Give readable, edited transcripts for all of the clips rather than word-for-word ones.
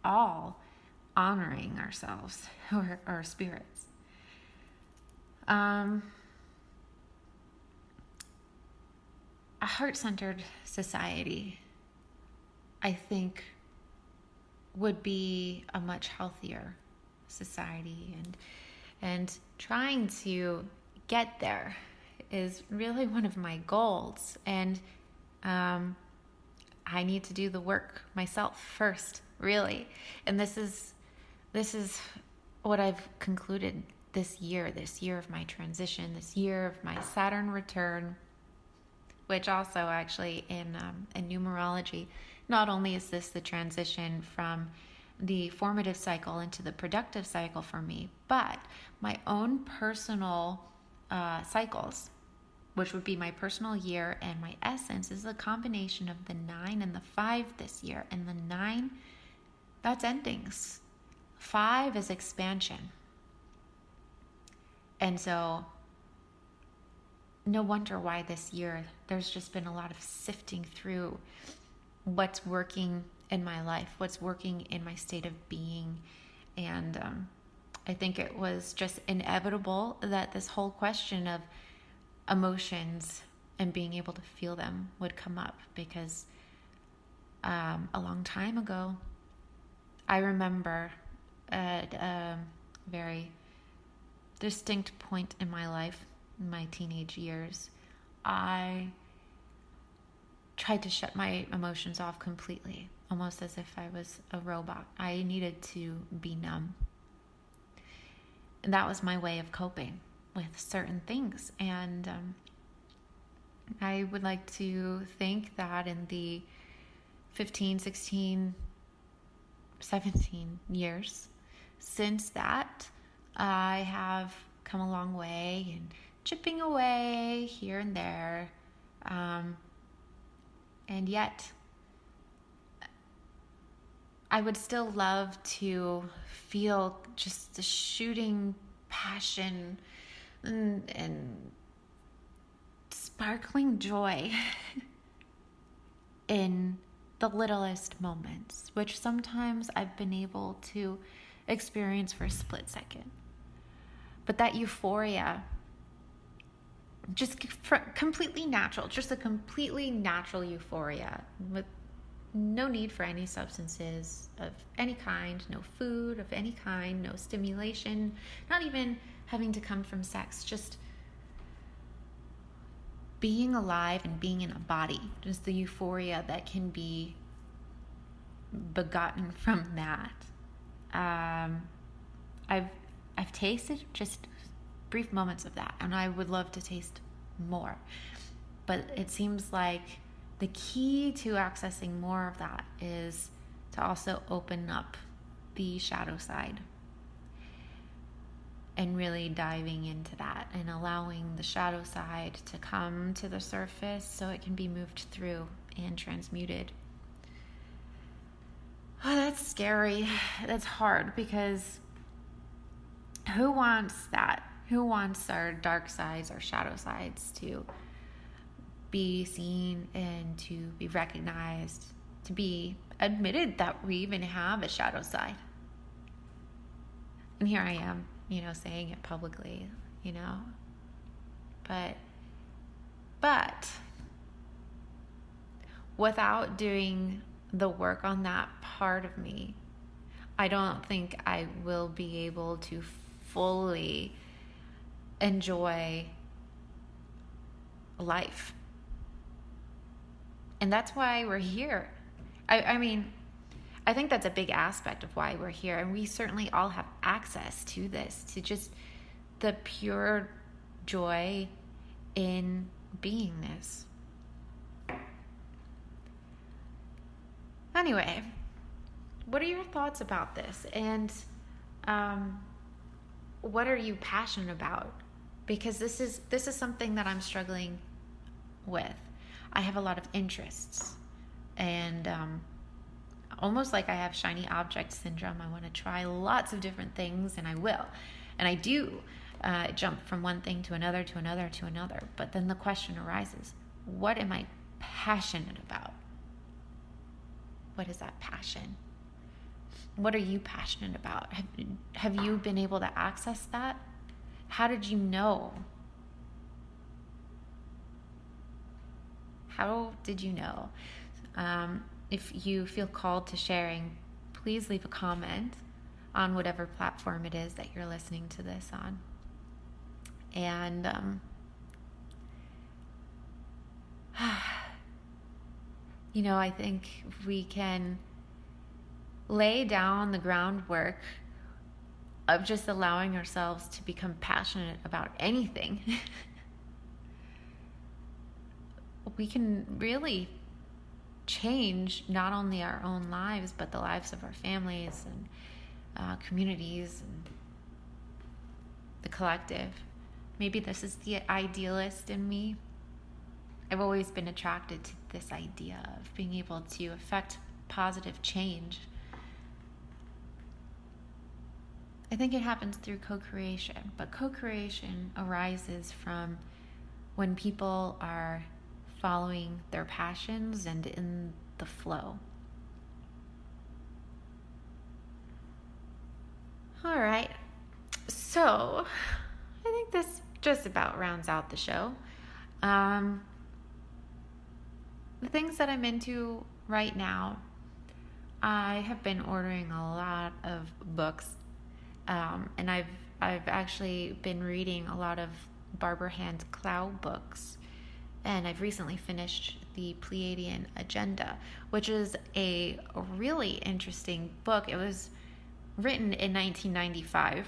all honoring ourselves or our spirits. A heart-centered society, I think, would be a much healthier society, and trying to get there is really one of my goals, and I need to do the work myself first, really. And this is what I've concluded this year of my transition, this year of my Saturn return, which also actually in numerology, not only is this the transition from the formative cycle into the productive cycle for me, but my own personal cycles, which would be my personal year, and my essence is a combination of the 9 and the 5 this year. And the 9, that's endings. 5 is expansion. And so no wonder why this year there's just been a lot of sifting through what's working in my life, what's working in my state of being. And I think it was just inevitable that this whole question of emotions and being able to feel them would come up, because a long time ago, I remember at a very distinct point in my life, in my teenage years, I tried to shut my emotions off completely, almost as if I was a robot. I needed to be numb. And that was my way of coping with certain things. And I would like to think that in the 15, 16, 17 years since that, I have come a long way and chipping away here and there. And yet, I would still love to feel just the shooting passion and sparkling joy in the littlest moments, which sometimes I've been able to experience for a split second. But that euphoria, just completely natural, just a completely natural euphoria with no need for any substances of any kind, no food of any kind, no stimulation, not even having to come from sex, just being alive and being in a body, just the euphoria that can be begotten from that. I've tasted just brief moments of that, and I would love to taste more. But it seems like the key to accessing more of that is to also open up the shadow side and really diving into that and allowing the shadow side to come to the surface so it can be moved through and transmuted. Oh, that's scary. That's hard, because who wants that? Who wants our dark sides, our shadow sides to be seen and to be recognized, to be admitted that we even have a shadow side? And here I am, saying it publicly, but without doing the work on that part of me, I don't think I will be able to fully enjoy life. And that's why we're here. I mean, I think that's a big aspect of why we're here. And we certainly all have access to this, to just the pure joy in beingness. Anyway, what are your thoughts about this? And what are you passionate about? Because this is something that I'm struggling with. I have a lot of interests, and almost like I have shiny object syndrome. I want to try lots of different things, and I will. And I do jump from one thing to another, to another, to another. But then the question arises, what am I passionate about? What is that passion? What are you passionate about? Have you been able to access that? How did you know? How did you know? If you feel called to sharing, please leave a comment on whatever platform it is that you're listening to this on. And I think we can lay down the groundwork of just allowing ourselves to become passionate about anything. We can really change not only our own lives, but the lives of our families and communities and the collective. Maybe this is the idealist in me. I've always been attracted to this idea of being able to affect positive change. I think it happens through co-creation, but co-creation arises from when people are following their passions and in the flow. All right, so I think this just about rounds out the show. The things that I'm into right now, I have been ordering a lot of books, and I've actually been reading a lot of Barbara Hand Clow books, and I've recently finished the Pleiadian Agenda, which is a really interesting book. It was written in 1995,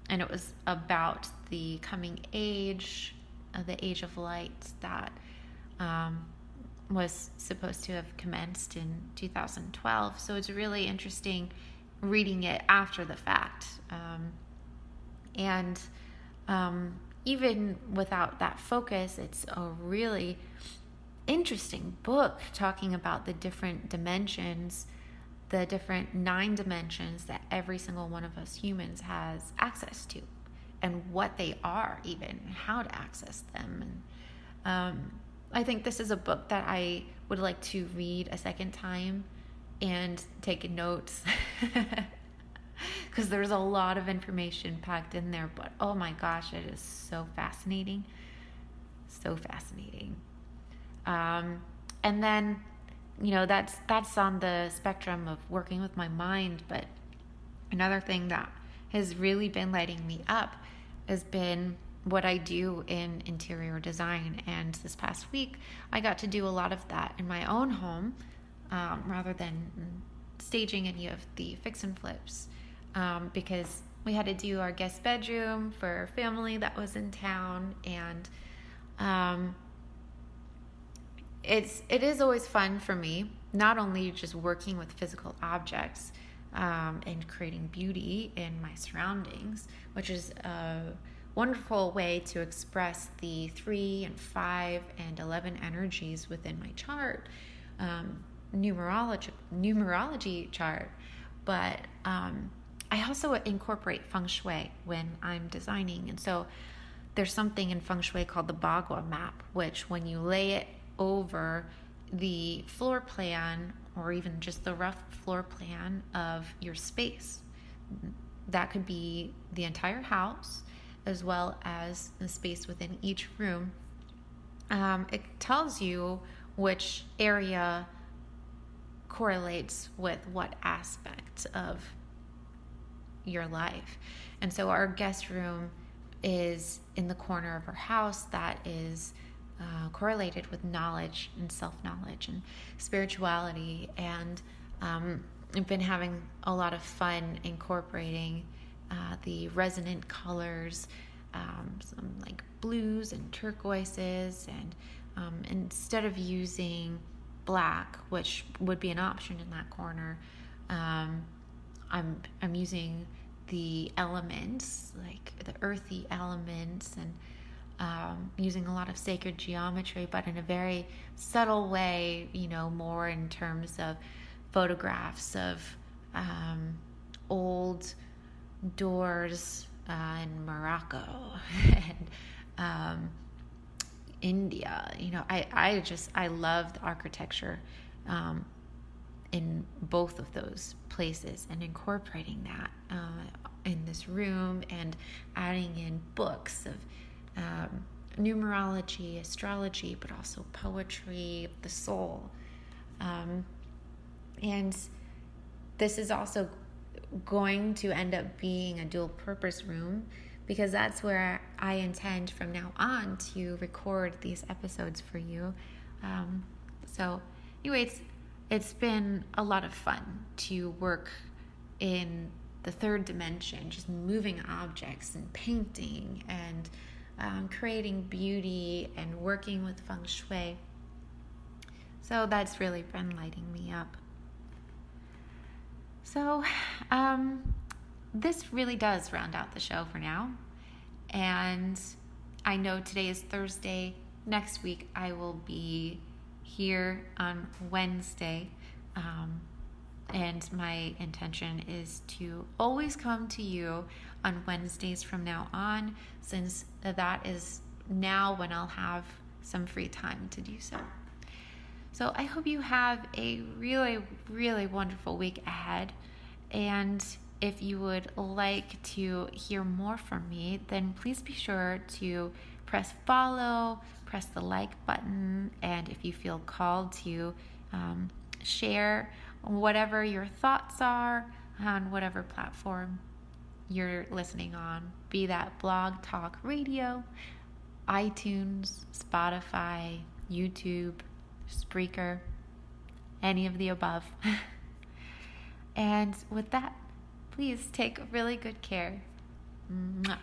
and it was about the coming age, the age of light that was supposed to have commenced in 2012. So it's really interesting reading it after the fact. Even without that focus, it's a really interesting book talking about the different dimensions, the different 9 dimensions that every single one of us humans has access to, and what they are, even, and how to access them. And I think this is a book that I would like to read a second time and take notes, because there's a lot of information packed in there, but oh my gosh, it is so fascinating. So fascinating. And then, that's on the spectrum of working with my mind, but another thing that has really been lighting me up has been what I do in interior design. And this past week, I got to do a lot of that in my own home, rather than staging any of the fix and flips, because we had to do our guest bedroom for a family that was in town. And it is always fun for me, not only just working with physical objects, and creating beauty in my surroundings, which is a wonderful way to express the 3 and 5 and 11 energies within my chart, numerology chart. But I also incorporate feng shui when I'm designing. And so there's something in feng shui called the Bagua map, which when you lay it over the floor plan, or even just the rough floor plan of your space, that could be the entire house as well as the space within each room, it tells you which area correlates with what aspect of your life. And so our guest room is in the corner of our house that is correlated with knowledge and self-knowledge and spirituality. And I've been having a lot of fun incorporating the resonant colors, some like blues and turquoises, and instead of using black, which would be an option in that corner, I'm using the elements, like the earthy elements, and using a lot of sacred geometry, but in a very subtle way, more in terms of photographs of old doors in Morocco and India. I love the architecture in both of those places and incorporating that in this room, and adding in books of numerology, astrology, but also poetry, the soul. And this is also going to end up being a dual purpose room, because that's where I intend from now on to record these episodes for you. So anyway, it's been a lot of fun to work in the third dimension, just moving objects and painting and creating beauty and working with feng shui. So that's really been lighting me up. So this really does round out the show for now. And I know today is Thursday. Next week I will be here on Wednesday. And my intention is to always come to you on Wednesdays from now on, since that is now when I'll have some free time to do so. So I hope you have a really, really wonderful week ahead. And if you would like to hear more from me, then please be sure to press follow, press the like button, and if you feel called to share whatever your thoughts are on whatever platform you're listening on, be that Blog Talk Radio, iTunes, Spotify, YouTube, Spreaker, any of the above. And with that, please take really good care. Mwah.